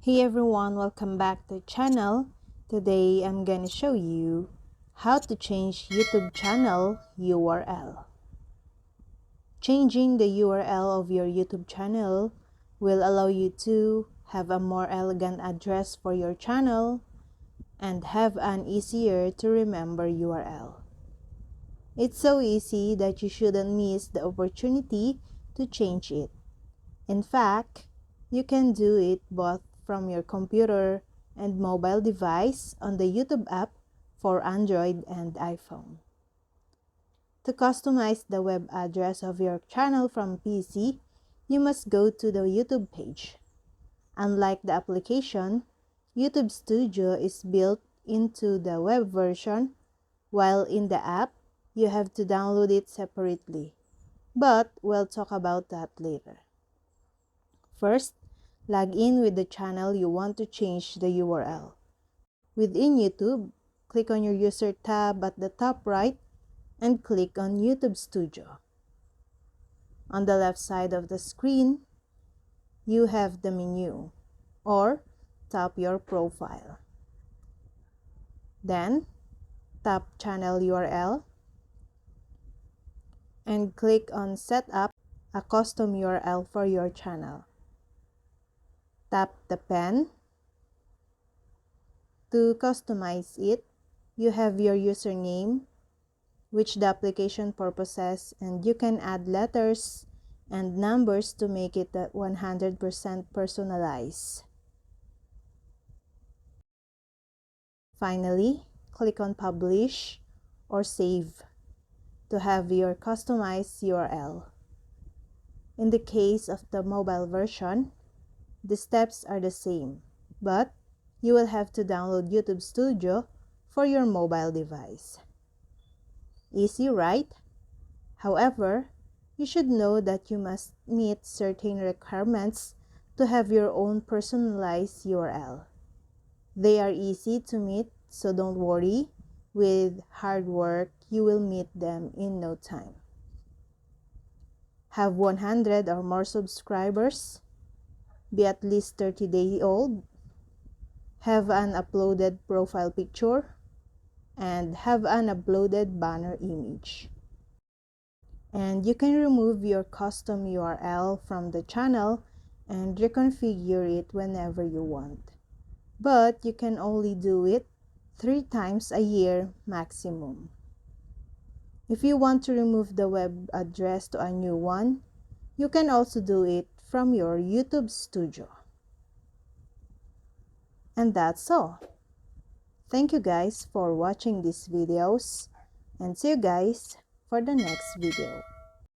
Hey everyone, welcome back to the channel. Today I'm gonna show you how to change YouTube channel URL. Changing the URL of your YouTube channel will allow you to have a more elegant address for your channel and have an easier to remember URL. It's so easy that you shouldn't miss the opportunity to change it. In fact, you can do it both from your computer and mobile device on the YouTube app for Android and iPhone. To customize the web address of your channel from PC, you must go to the YouTube page. Unlike the application, YouTube Studio is built into the web version, while in the app, you have to download it separately. But we'll talk about that later. First, log in with the channel you want to change the URL. Within YouTube, click on your user tab at the top right and click on YouTube Studio. On the left side of the screen, you have the menu or tap your profile. Then, tap Channel URL and click on Set up a custom URL for your channel. Tap the pen. To customize it, you have your username, which the application purposes, and you can add letters and numbers to make it 100% personalized. Finally, click on Publish or Save to have your customized URL. In the case of the mobile version, the steps are the same, but you will have to download YouTube Studio for your mobile device. Easy, right? However, you should know that you must meet certain requirements to have your own personalized URL. They are easy to meet, so don't worry. With hard work, you will meet them in no time. Have 100 or more subscribers, be at least 30 days old, have an uploaded profile picture, and have an uploaded banner image. And you can remove your custom URL from the channel and reconfigure it whenever you want. But you can only do it 3 times a year maximum. If you want to remove the web address to a new one, you can also do it from your YouTube Studio. And that's all. Thank you guys for watching these videos, and see you guys for the next video.